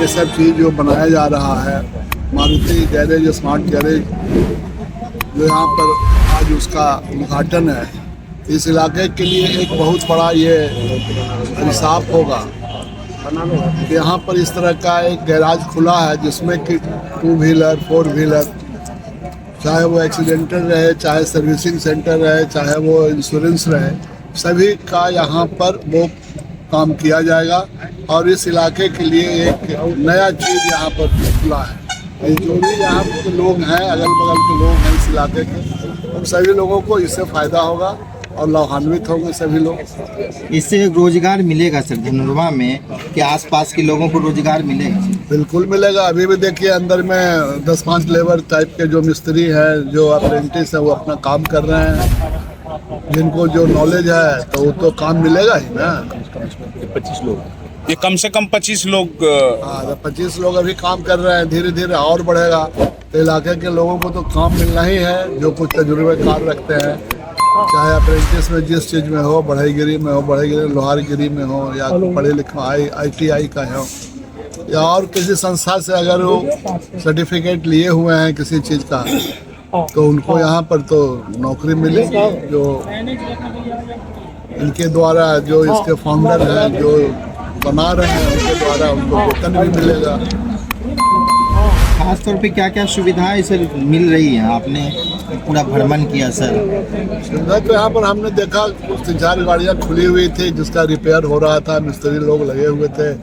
ये सब चीज़ जो बनाया जा रहा है, मारुति गैरेज स्मार्ट गैरेज जो यहाँ पर आज उसका उद्घाटन है, इस इलाके के लिए एक बहुत बड़ा ये इंसाफ होगा कि यहाँ पर इस तरह का एक गैराज खुला है जिसमें कि 2 व्हीलर 4 व्हीलर, चाहे वो एक्सीडेंटल रहे, चाहे सर्विसिंग सेंटर रहे, चाहे वो इंश्योरेंस रहे, सभी का यहाँ पर वो काम किया जाएगा। और इस इलाके के लिए एक नया चीज़ यहाँ पर खुला है। जो भी यहाँ के लोग हैं, अगल बगल के लोग हैं इस इलाके के, उन सभी लोगों को इससे फ़ायदा होगा और लाभान्वित होंगे सभी लोग। इससे रोजगार मिलेगा सर धनोरवा में, कि आसपास के लोगों को रोजगार मिलेगा? बिल्कुल मिलेगा। अभी भी देखिए अंदर में 10-5 लेबर टाइप के जो मिस्त्री हैं, जो अप्रेंटिस है, वो अपना काम कर रहे हैं। जिनको जो नॉलेज है तो वो तो काम मिलेगा ही ना। 25 लोग, ये कम से कम 25 लोग। हाँ, 25 लोग अभी काम कर रहे हैं, धीरे धीरे और बढ़ेगा। तो इलाके के लोगों को तो काम मिलना ही है, जो कुछ तजुर्बेकार रखते हैं, चाहे अप्रेंटिस में जिस चीज़ में हो, बढ़ईगिरी में हो, बढ़ईगिरी लोहारगिरी में हो, या पढ़े लिखा ITI का हो, या और किसी संस्था से अगर वो सर्टिफिकेट लिए हुए हैं किसी चीज़ का, तो उनको यहाँ पर तो नौकरी मिलेगी। जो इनके द्वारा, जो इसके फाउंडर हैं, जो बना रहे हैं, उनके द्वारा उनको वेतन भी मिलेगा। खास तौर पे क्या क्या सुविधाएं सर मिल रही हैं? आपने पूरा भ्रमण किया सर। सुविधा तो यहाँ पर हमने देखा 3-4 गाड़ियाँ खुली हुई थी जिसका रिपेयर हो रहा था, मिस्त्री लोग लगे हुए थे,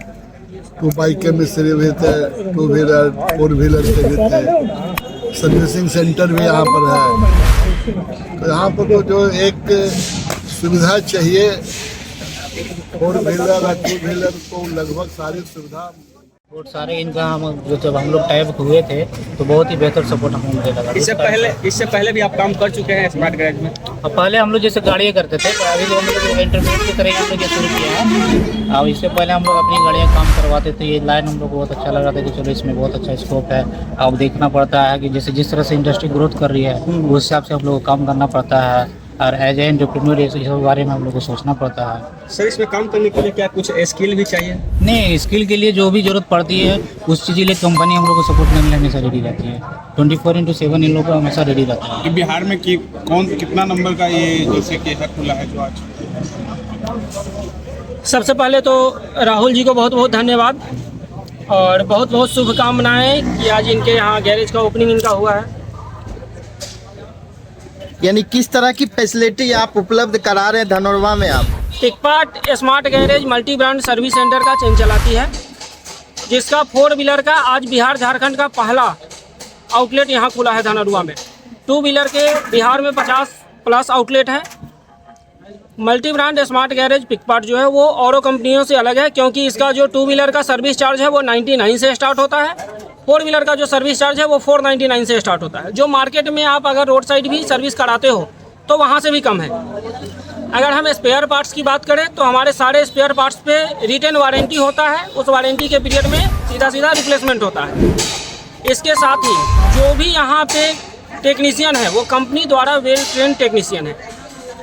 2 बाइक के मिस्त्री भी थे, 2 व्हीलर 4 व्हीलर के भी थे, सर्विसिंग सेंटर भी यहाँ पर है। तो यहाँ पर तो जो एक सुविधा चाहिए 4 व्हीलर और 2 व्हीलर को लगभग सारी सुविधा बहुत सारे इनका हम जो जब हम लोग टाइप हुए थे तो बहुत ही बेहतर सपोर्ट हमें मुझे लगा। इससे पहले भी आप काम कर चुके हैं स्मार्ट गैरेज में? अब पहले हम लोग जैसे गाड़ियाँ करते थे, तो अभी तो हम लोग इंटरमीडिएट की तरह हम लोग ये शुरू किया है। अब इससे पहले हम लोग अपनी गाड़ियाँ काम करवाते थे। ये लाइन हम लोग को बहुत अच्छा लग रहा था कि चलो इसमें बहुत अच्छा स्कोप है। अब देखना पड़ता है कि जैसे जिस तरह से इंडस्ट्री ग्रोथ कर रही है उस हिसाब से हम लोग को काम करना पड़ता है, और एज ए एंटरप्रेन्योर इस बारे में हम लोग को सोचना पड़ता है। सर, इसमें काम करने के लिए क्या कुछ स्किल भी चाहिए? नहीं, स्किल के लिए जो भी जरूरत पड़ती है उस चीज़ के लिए कंपनी हम लोग को सपोर्ट करने के लिए हमेशा रेडी रहती है। 24/7 इन लोगों को हमेशा रेडी रहता है। कि बिहार में कितना नंबर का ये जैसे कि खुला है जो आज? सबसे पहले तो राहुल जी को बहुत बहुत धन्यवाद और बहुत बहुत शुभकामनाएं कि आज इनके यहाँ गैरेज का ओपनिंग इनका हुआ है। यानी किस तरह की फैसिलिटी आप उपलब्ध करा रहे हैं धनोरवा में? आप पिकपाट smart garage multi brand service centre का चेन चलाती है, जिसका 4 व्हीलर का आज बिहार झारखंड का पहला आउटलेट यहाँ खुला है धनोरवा में। 2 व्हीलर के बिहार में 50+ आउटलेट है। मल्टी ब्रांड स्मार्ट गैरेज पिकपाट जो है वो औरों कंपनियों से अलग है, क्योंकि इसका जो 2 व्हीलर का सर्विस चार्ज है वो 99 से स्टार्ट होता है। 4 व्हीलर का जो सर्विस चार्ज है वो 499 से स्टार्ट होता है। जो मार्केट में आप अगर रोड साइड भी सर्विस कराते हो तो वहाँ से भी कम है। अगर हम स्पेयर पार्ट्स की बात करें तो हमारे सारे स्पेयर पार्ट्स पे रिटर्न वारंटी होता है। उस वारंटी के पीरियड में सीधा रिप्लेसमेंट होता है। इसके साथ ही जो भी यहाँ पे टेक्नीशियन है वो कंपनी द्वारा वेल ट्रेन टेक्नीशियन है।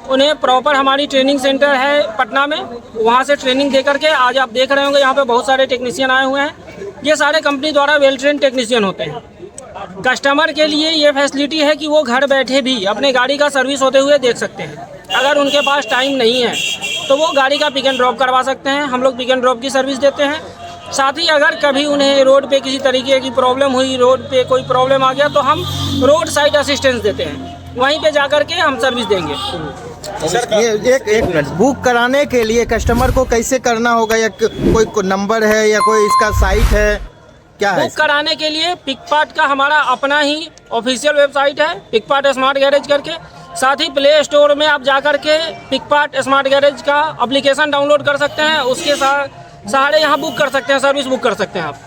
उन्हें प्रॉपर हमारी ट्रेनिंग सेंटर है पटना में, वहाँ से ट्रेनिंग दे करके आज आप देख रहे होंगे यहाँ पे बहुत सारे टेक्नीशियन आए हुए हैं। ये सारे कंपनी द्वारा वेल ट्रेन टेक्नीशियन होते हैं। कस्टमर के लिए ये फैसिलिटी है कि वो घर बैठे भी अपने गाड़ी का सर्विस होते हुए देख सकते हैं। अगर उनके पास टाइम नहीं है तो वो गाड़ी का पिक एंड ड्रॉप करवा सकते हैं। हम लोग पिक एंड ड्रॉप की सर्विस देते हैं। साथ ही अगर कभी उन्हें रोड पे किसी तरीके की प्रॉब्लम हुई, रोड पे कोई प्रॉब्लम आ गया, तो हम रोड साइड असिस्टेंस देते हैं। वहीं पे जाकर के हम सर्विस देंगे। ये एक मिनट, बुक कराने के लिए कस्टमर को कैसे करना होगा, या कोई नंबर है या कोई इसका साइट है, क्या है? बुक कराने के लिए पिकपाट का हमारा अपना ही ऑफिशियल वेबसाइट है, पिकपाट स्मार्ट गैरेज करके। साथ ही प्ले स्टोर में आप जाकर के पिकपाट स्मार्ट गैरेज का एप्लीकेशन डाउनलोड कर सकते हैं। उसके सहारे यहाँ बुक कर सकते हैं, सर्विस बुक कर सकते हैं आप।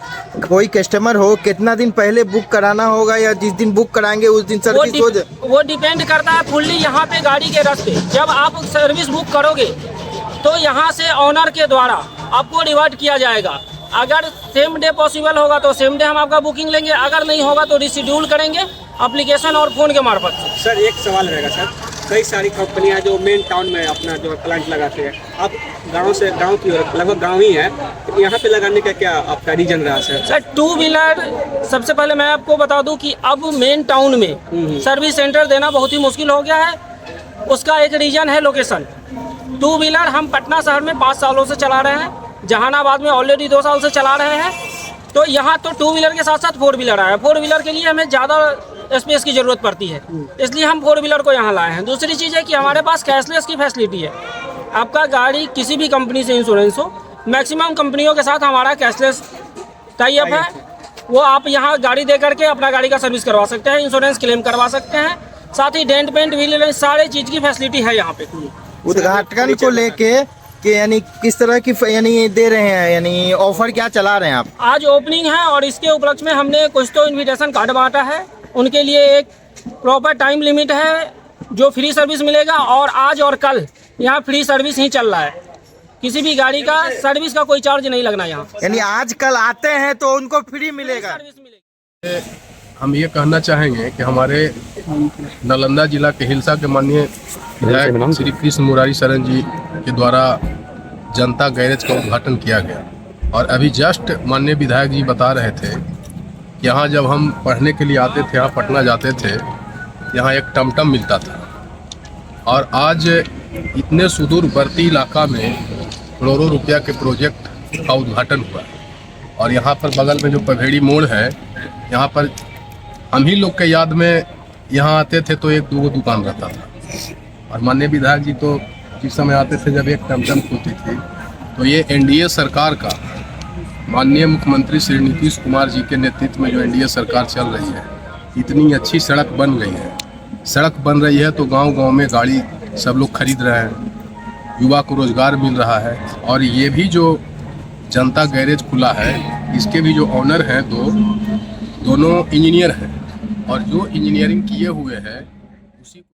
कोई कस्टमर हो कितना दिन पहले बुक कराना होगा, या जिस दिन बुक कराएंगे उस दिन सर्विस हो जाए? वो डिपेंड करता है फुल्ली यहाँ पे गाड़ी के रास्ते। जब आप सर्विस बुक करोगे तो यहाँ से ऑनर के द्वारा आपको रिवर्ट किया जाएगा। अगर सेम डे पॉसिबल होगा तो सेम डे हम आपका बुकिंग लेंगे, अगर नहीं होगा तो रिशेड्यूल करेंगे एप्लीकेशन और फ़ोन के मार्फत से। सर, एक सवाल रहेगा सर, कई सारी कंपनियां जो मेन टाउन में अपना जो प्लांट लगाते हैं, आप गांव की ओर, लगभग गांव ही है, तो यहाँ पे लगाने का क्या आपका रीजन रहा सर? सर टू व्हीलर सबसे पहले मैं आपको बता दूं कि अब मेन टाउन में सर्विस सेंटर देना बहुत ही मुश्किल हो गया है। उसका एक रीजन है लोकेशन। टू व्हीलर हम पटना शहर में 5 सालों से चला रहे हैं, जहानाबाद में ऑलरेडी 2 साल से चला रहे हैं। तो यहाँ तो टू व्हीलर के साथ साथ 4 व्हीलर आया है। 4 व्हीलर के लिए हमें ज़्यादा स्पेस की ज़रूरत पड़ती है, इसलिए हम 4 व्हीलर को यहाँ लाए हैं। दूसरी चीज़ है कि हमारे पास कैशलेस की फैसिलिटी है। आपका गाड़ी किसी भी कंपनी से इंश्योरेंस हो, मैक्सिमम कंपनियों के साथ हमारा कैशलेस टाई अप है। वो आप यहाँ गाड़ी दे करके अपना गाड़ी का सर्विस करवा सकते हैं, इंश्योरेंस क्लेम करवा सकते हैं। साथ ही डेंट पेंट व्हील सारे चीज़ की फैसिलिटी है यहाँ पे। उद्घाटन को लेके कि यानी किस तरह की यानी दे रहे हैं, यानी ऑफर क्या चला रहे हैं आप? आज ओपनिंग है और इसके उपलक्ष्य में हमने कुछ तो इनविटेशन कार्ड बांटा है। उनके लिए एक प्रॉपर टाइम लिमिट है जो फ्री सर्विस मिलेगा, और आज और कल यहाँ फ्री सर्विस ही चल रहा है। किसी भी गाड़ी का सर्विस का कोई चार्ज नहीं लगना यहाँ, यानी आज कल आते हैं तो उनको फ्री मिलेगा। सर्विस मिलेगी। हम ये कहना चाहेंगे कि हमारे नालंदा जिला के हिलसा के माननीय विधायक श्री कृष्ण मुरारी शरण जी के द्वारा जनता गैरेज का उद्घाटन किया गया। और अभी जस्ट माननीय विधायक जी बता रहे थे कि यहाँ जब हम पढ़ने के लिए आते थे, यहाँ पटना जाते थे, यहाँ एक टमटम मिलता था। और आज इतने सुदूरवर्ती इलाका में करोड़ों रुपया के प्रोजेक्ट का उद्घाटन हुआ। और यहाँ पर बगल में जो पभेड़ी मोड़ है, यहाँ पर हम ही लोग के याद में यहाँ आते थे तो 1-2 दुकान रहता था। और माननीय विधायक जी तो जिस समय आते थे जब एक टमटम खुलती थी। तो ये एनडीए सरकार का, माननीय मुख्यमंत्री श्री नीतीश कुमार जी के नेतृत्व में जो एनडीए सरकार चल रही है, इतनी अच्छी सड़क बन गई है। सड़क बन रही है तो गांव-गांव में गाड़ी सब लोग खरीद रहे हैं, युवा को रोजगार मिल रहा है। और ये भी जो जनता गैरेज खुला है, इसके भी जो ऑनर हैं दोनों इंजीनियर हैं, और जो इंजीनियरिंग किए हुए हैं उसी